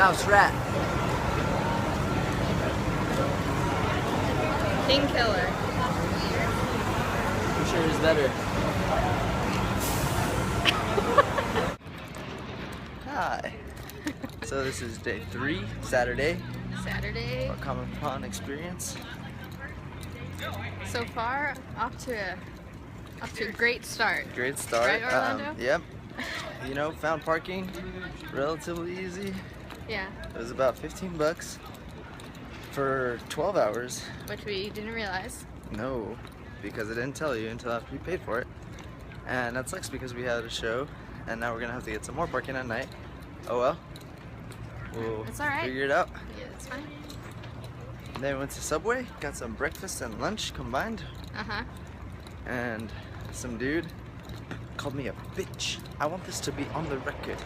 Mouse rat. Painkiller. I'm sure he's better. Hi. So this is day 3, Saturday. Saturday. Our Comic-Con experience. So far, off to a great start. Great start. Right, Orlando? Yep. You know, found parking relatively easy. Yeah. It was about 15 bucks for 12 hours. Which we didn't realize. No, because it didn't tell you until after you paid for it. And that sucks because we had a show, and now we're gonna have to get some more parking at night. Oh well. We'll It's alright. figure it out. Yeah, it's fine. Then we went to Subway, got some breakfast and lunch combined. Uh-huh. And some dude called me a bitch. I want this to be on the record.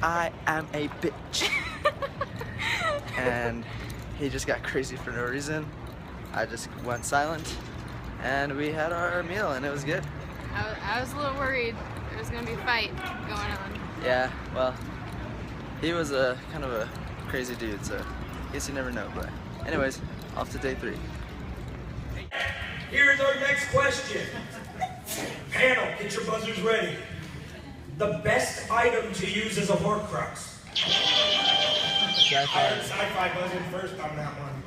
I am a bitch. And he just got crazy for no reason. I just went silent, and we had our meal, and it was good. I was a little worried there was gonna be a fight going on. Yeah, well, he was a kind of a crazy dude, so I guess you never know. But anyways, off to day 3. Here's our next question. Panel, get your buzzers ready. The best item to use as a Horcrux. Sci-fi buzzing first on that one.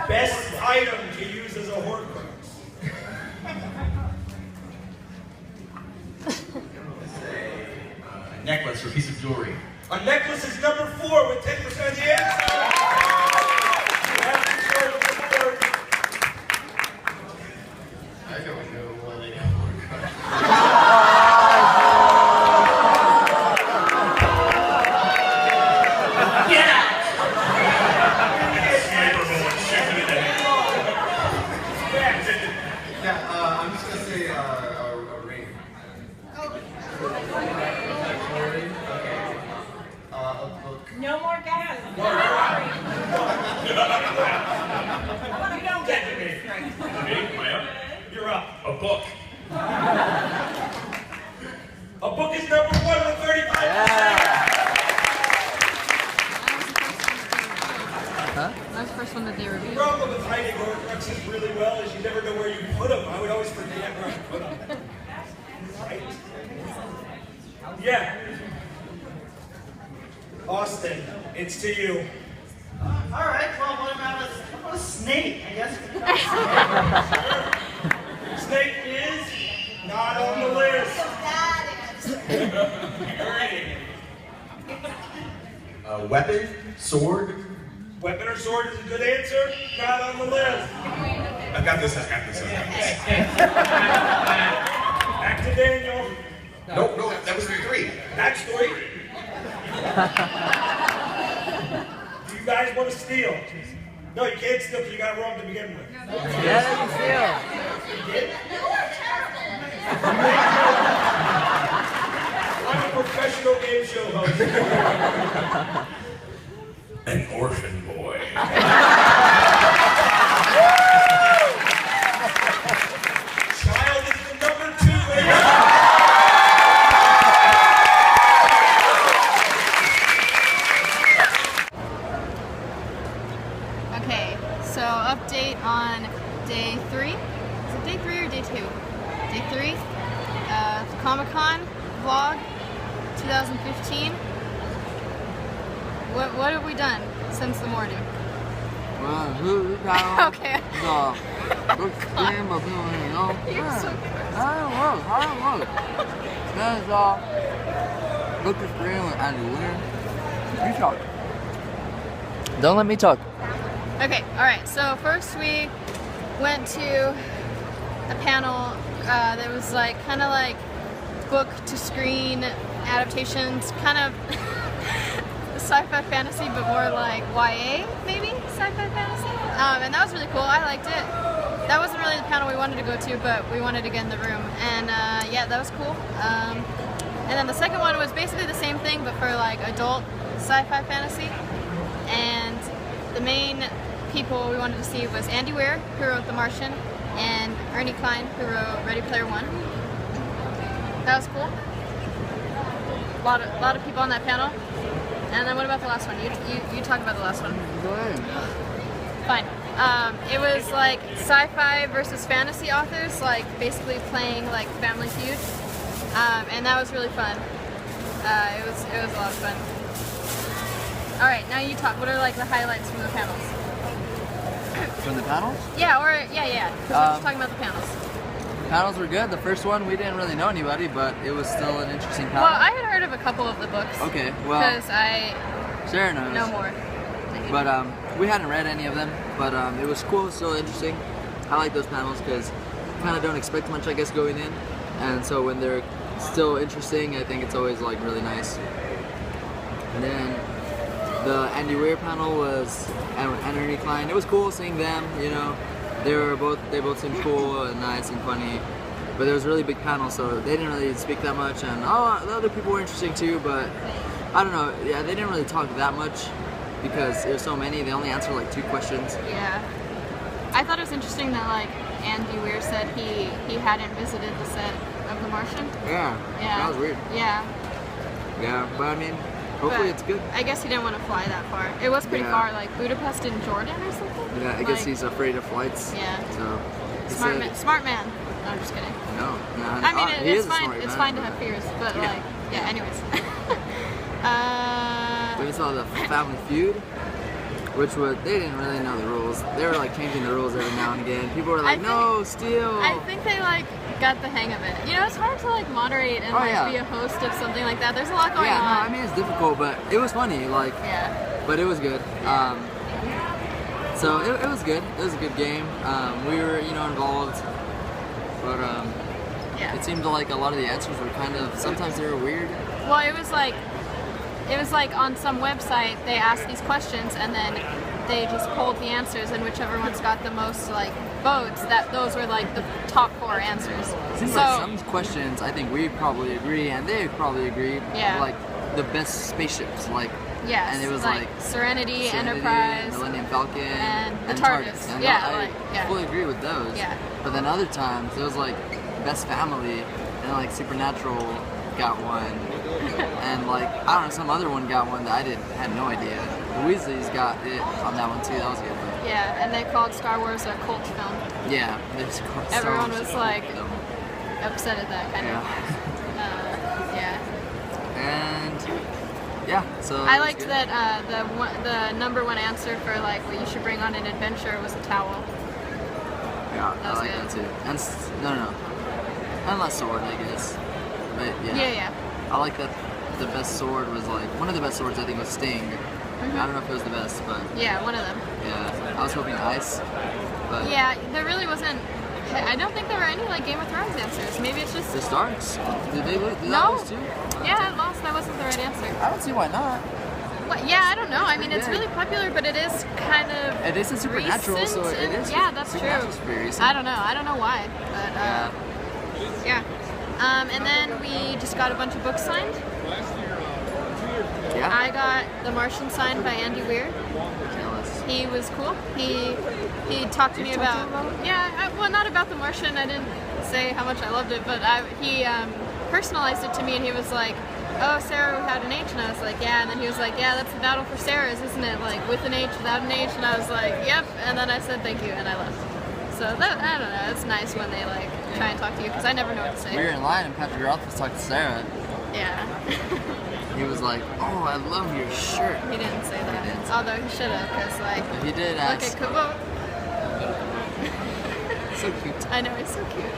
Best item to use as a Horcrux. A necklace or piece of jewelry. A necklace is number 4 with 10% of the answer. I don't know what they got. Get out! Sniper bullet shooting in the head. Yeah, I'm just gonna say a ring. A book. No more gas. You don't get to be straight. Am I up? You're up. A book. A book is number 1 with 35%. Huh? That was the first one that they The reviewed. problem with hiding Horcruxes really well is you never know where you put them. I would always forget where I put them. Right? Yeah. Austin, it's to you. Alright, well, what about a snake, I guess? Snake is not on the list. Weapon, sword. Weapon or sword is a good answer. Not on the list. I got this. Back to Daniel. No, that was 3. Backstory. Do you guys want to steal? No, you can't steal because you got it wrong to begin with. Yeah, I'm a professional game show host. An orphan boy. Child is the number 2 answer. Okay, so update on day 3. Is it day 3 or day 2? Day 3. Comic-Con vlog 2015. What have we done since the morning? Okay. You're so Don't let me talk. Okay, alright, so first we went to a panel that was like kind of like book to screen adaptations, kind of sci-fi fantasy, but more like YA, maybe? Sci-fi fantasy? And that was really cool. I liked it. That wasn't really the panel we wanted to go to, but we wanted to get in the room. And yeah, that was cool. And then the second one was basically the same thing, but for like adult sci-fi fantasy. And the main people we wanted to see was Andy Weir, who wrote The Martian, and Ernie Klein, who wrote Ready Player One. That was cool. A lot of people on that panel. And then what about the last one? You talk about the last one. Go ahead. Fine. It was like sci-fi versus fantasy authors, like basically playing like Family Feud, and that was really fun. It was a lot of fun. All right, now you talk. What are like the highlights from the panels? From the panels? Yeah, because we're just talking about the panels. Panels were good. The first one, we didn't really know anybody, but it was still an interesting panel. Well, I had heard of a couple of the books. Okay, well, because I Sarah knows. know more. But we hadn't read any of them, but it was cool, still interesting. I like those panels because you kind of don't expect much, I guess, going in. And so when they're still interesting, I think it's always like really nice. And then the Andy Weir panel was and Ernie Klein. It was cool seeing them, you know. They both seemed cool and nice and funny. But there was a really big panel, so they didn't really speak that much. And the other people were interesting too, but I don't know. Yeah, they didn't really talk that much because there's so many. They only answered like 2 questions. Yeah. I thought it was interesting that like Andy Weir said he hadn't visited the set of The Martian. Yeah. That was weird. Yeah. Yeah, but I mean, hopefully But it's good. I guess he didn't want to fly that far. It was pretty Yeah. far, like Budapest and Jordan or something. Yeah, I guess Like, he's afraid of flights. Yeah. So he Smart said- man. Smart man. No, I'm just kidding. No. I mean, he it's is a fine. smart It's man, fine to but- have fears, but Yeah. like, yeah. Anyways. We saw the Family Feud, which was they didn't really know the rules. They were like changing the rules every now and again. People were like, I "No, steal." I think they like got the hang of it. You know, it's hard to like moderate and Oh, like yeah. be a host of something like that. There's a lot going yeah, no, on. I mean it's difficult, but it was funny. Like, Yeah. but it was good. So it was good. It was a good game. We were, involved, but Yeah. it seemed like a lot of the answers were kind of sometimes they were weird. Well, it was like on some website they asked these questions and then they just pulled the answers, and whichever one's got the most like votes, those were like the top 4 answers. It seems like some questions I think we probably agree and they probably agree. Yeah. Like the best spaceships, like. Yes, And it was like Serenity, Enterprise, Millennium Falcon, and the TARDIS. TARDIS. And Yeah, I fully agree with those. Yeah. But then other times it was like Best Family and like Supernatural got one, and like I don't know, some other one got one that I had no idea. The Weasleys got it on that one too. That was good. Yeah, and they called Star Wars a cult film. Yeah, they just called Star Everyone Wars was a like film. upset at that kind of. Yeah. And yeah, so I it was liked good. that the number 1 answer for like what you should bring on an adventure was a towel. Yeah, That I was like good. that too. And no, unless sword, I guess. But Yeah. I like that the best sword was like one of the best swords I think was Sting. Mm-hmm. I don't know if it was the best, but Yeah, one of them. yeah, I was hoping Ice. But Yeah, there really wasn't. I don't think there were any like Game of Thrones answers. Maybe it's just. the Starks, did they lose? Did No. that lose too? Yeah, I lost. That wasn't the right answer. I don't see why not. What? Yeah, I don't know. I mean, it's Yeah. really popular, but it is kind of. It is a Supernatural, recent so it and- is. Yeah, that's true. Supernatural's pretty recent. I don't know. I don't know why, but Yeah. yeah. And then we just got a bunch of books signed. Yeah. I got The Martian signed by Andy Weir. Jealous. He was cool. He talked to me about. Well, not about The Martian. I didn't say how much I loved it, but he personalized it to me, and he was like, "Oh, Sarah without an H," and I was like, "Yeah." And then he was like, "Yeah, that's the battle for Sarah's, isn't it? Like with an H, without an H." And I was like, "Yep." And then I said thank you, and I left. So that, I don't know. It's nice when they like try and talk to you because I never know what to say. We were in line and Patrick Rothfuss talked to Sarah. Yeah. He was like, "Oh, I love your shirt." He didn't say that. He didn't say Although he should have, because like, He did look ask. at Kubo. So cute. I know, he's so cute.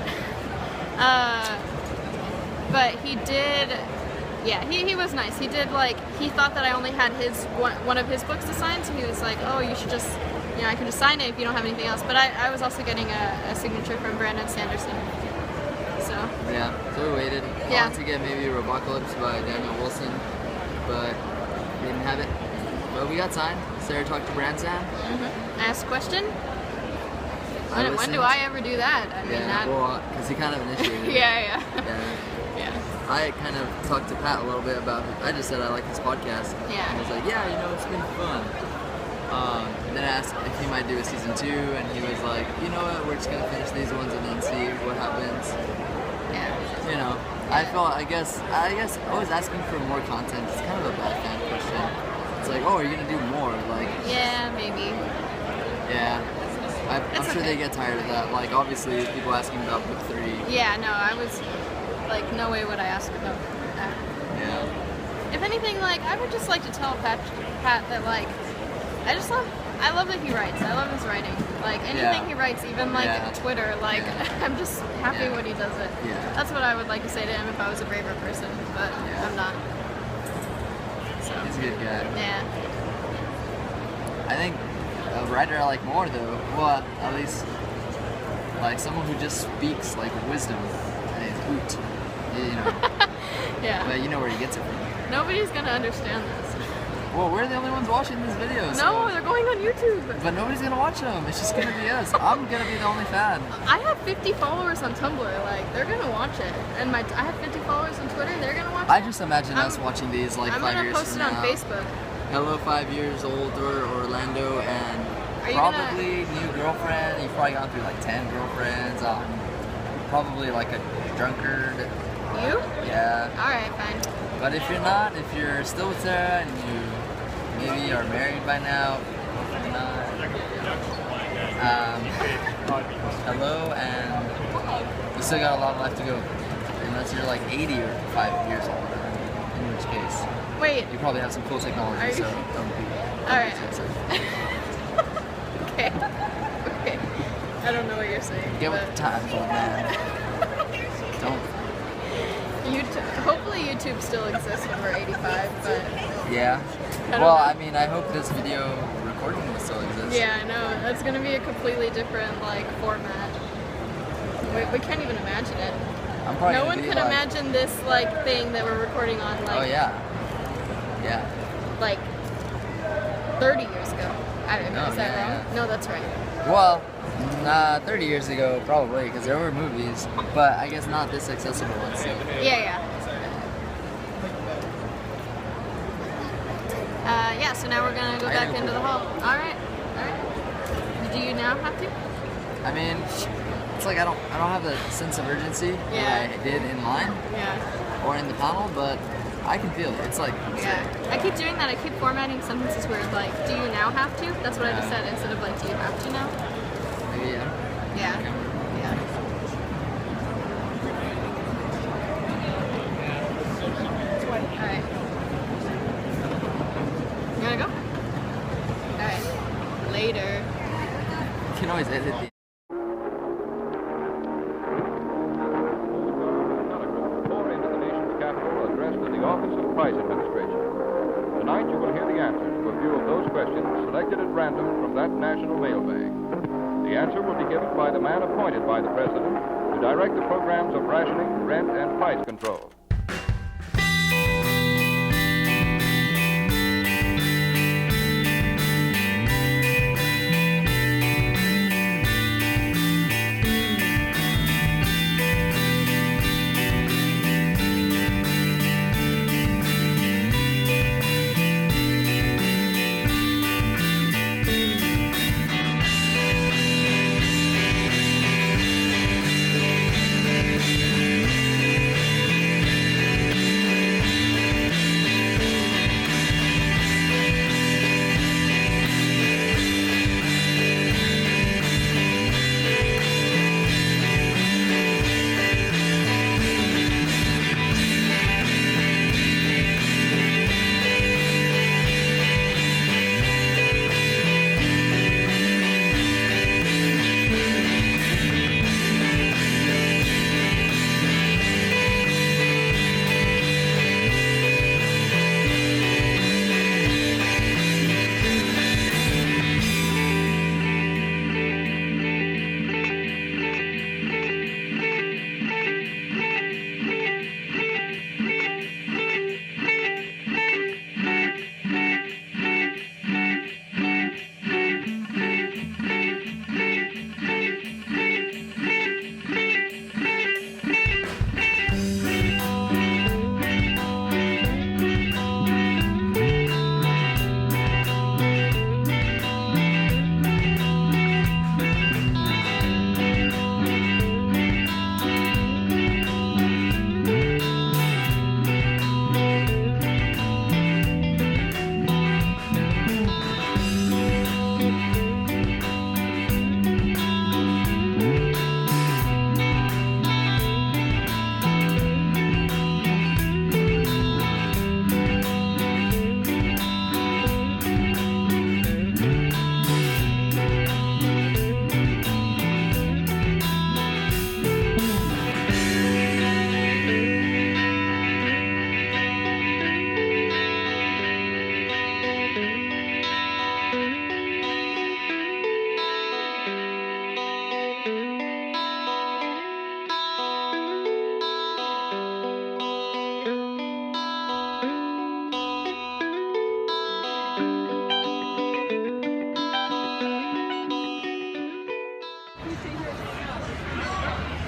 But he did, yeah, he was nice. He did like, he thought that I only had one of his books to sign, so he was like, "Oh, you should just, I can just sign it if you don't have anything else." But I was also getting a signature from Brandon Sanderson. So. Yeah, so we waited. Yeah. Wanted to get maybe Robocalypse by Daniel Wilson, but we didn't have it. But we got signed. Sarah talked to Branson. Ask a question? I When do listened. I ever do that? I mean, Yeah, that. well, because he kind of initiated it. Yeah. Yeah. Yeah. I kind of talked to Pat a little bit about it. I just said I like his podcast. Yeah. And he was like, yeah, it's been fun. And then I asked if he might do a season 2, and he was like, you know what, we're just going to finish these ones and then see what happens. Yeah. I guess always asking for more content is kind of a bad fan question. it's like, oh, are you gonna do more? Like, Yeah, maybe. yeah. I'm It's sure okay. they get tired of that. Like, obviously, people asking about book 3. Yeah, no, I was like, no way would I ask about that. Yeah. If anything, like, I would just like to tell Pat that, like, I love that he writes. I love his writing. Like, anything Yeah. he writes, even, like, Yeah. Twitter, like, Yeah. I'm just happy Yeah. when he does it. Yeah. That's what I would like to say to him if I was a braver person, but Yeah. I'm not. So, He's a good guy. yeah. I think a writer I like more, though, well, at least, like, someone who just speaks, like, wisdom. And it's hoot. You know. Yeah. But you know where he gets it from. Nobody's gonna understand this. Well, we're the only ones watching this video, so... No, they're going on YouTube. But nobody's gonna watch them. It's just gonna be us. I'm gonna be the only fan. I have 50 followers on Tumblr. Like, they're gonna watch it. And I have 50 followers on Twitter. They're gonna watch it. I just imagine us I'm- watching these like I'm 5 gonna years post from it on now. Facebook. Hello, 5 years older Orlando, and Are you probably new girlfriend. You've probably gone through like 10 girlfriends. Probably like a drunkard. You? Yeah. Alright, fine. But if you're not, if you're still with Sarah and you maybe are married by now, hopefully not. Hello, and you still got a lot left to go. Unless you're like 80 or 5 years older, in which case Wait. you probably have some cool technology. Are you- So don't be. Alright. Don't be too Okay. Okay. I don't know what you're saying. Get with the times, old man. Don't. Hopefully YouTube still exists when we're 85, but Yeah. I don't Well, know. I mean, I hope this video recording will still exist. yeah, I know. That's gonna be a completely different, like, format. We can't even imagine it. I'm probably No gonna one be could like, imagine this, like, thing that we're recording on, like, Oh yeah. Yeah. like 30 years ago. I don't know. No, Is that yeah, wrong? No, that's right. Well, 30 years ago, probably, because there were movies, but I guess not this accessible ones. So. Yeah. Yeah, so now we're gonna go I back know. into the hall. Alright. Do you now have to? I mean, it's like I don't have the sense of urgency Yeah. that I did in line Yeah. or in the panel, but I can feel it. It's like, Yeah. I keep doing that. I keep formatting sentences where it's like, do you now have to? That's what I just said instead of like, do you have to now? maybe yeah. Yeah. Okay. Yeah. Alright. You wanna go? Alright. Later. You can always edit the. Pour into the nation's capital addressed to the Office of Price Administration. Tonight you will hear the answers to a few of those questions selected at random from that national mailbag. The answer will be given by the man appointed by the President to direct the programs of rationing, rent, and price control.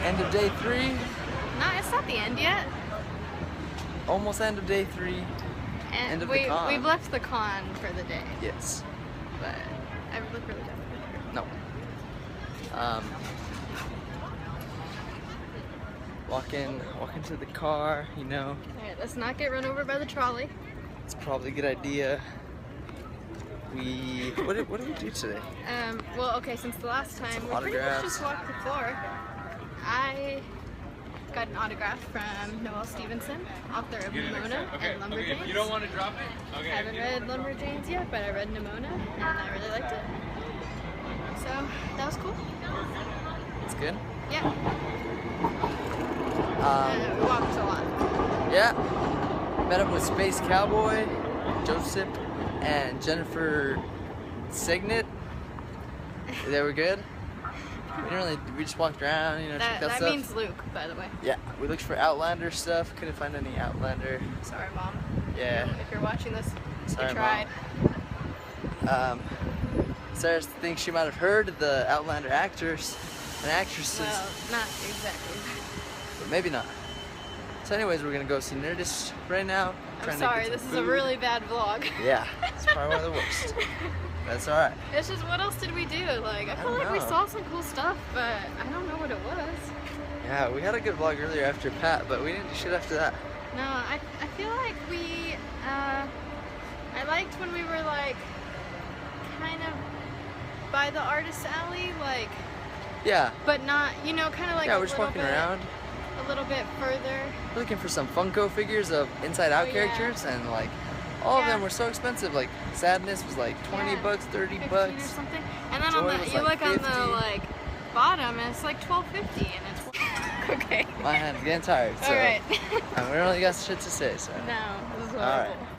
End of day 3. No, it's not the end yet. Almost end of day 3. And End of the con. we've left the con for the day. Yes. But I look really good. No. Walk into the car, you know. Alright, let's not get run over by the trolley. It's probably a good idea. What did we do today? Well, okay, since the last time, we pretty much Autographs. just walked the floor. I got an autograph from Noel Stevenson, author of Nimona and Lumberjanes. You don't want to drop it? Okay. I haven't read Lumberjanes yet, but I read Nimona, and I really liked it. So, that was cool. It's good. Yeah. We walked a lot. Yeah. Met up with Space Cowboy, Joseph, and Jennifer Signet. They were good. We just walked around, you know, checked out That stuff. means Luke, by the way. Yeah, we looked for Outlander stuff. Couldn't find any Outlander. Sorry, Mom. Yeah. If you're watching this, Sorry, you tried. Sarah thinks she might have heard of the Outlander actors and actresses, Well, not exactly. but maybe not. So anyways, we're gonna go see Nerdist right now. I'm Trying to sorry, get this some is a food. really bad vlog. Yeah, it's probably one of the worst. That's alright. It's just, what else did we do? Like, I feel don't like we know. saw some cool stuff, but I don't know what it was. Yeah, we had a good vlog earlier after Pat, but we didn't do shit after that. No, I feel like I liked when we were like, kind of by the artist alley, like, Yeah. but not, you know, kind of like Yeah, a we're just little walking bit, around. a little bit further. We're looking for some Funko figures of Inside Out Oh, yeah. characters, and like, all of Yeah. them were so expensive. Like, Sadness was like 20 Yeah, bucks, 30 15 bucks. or something. And then Joy on the, was you like look on 50. the like bottom, and it's like $12.50, and it's okay. My hand's getting tired, so All right. we only got shit to say, so. No, this is All right. horrible.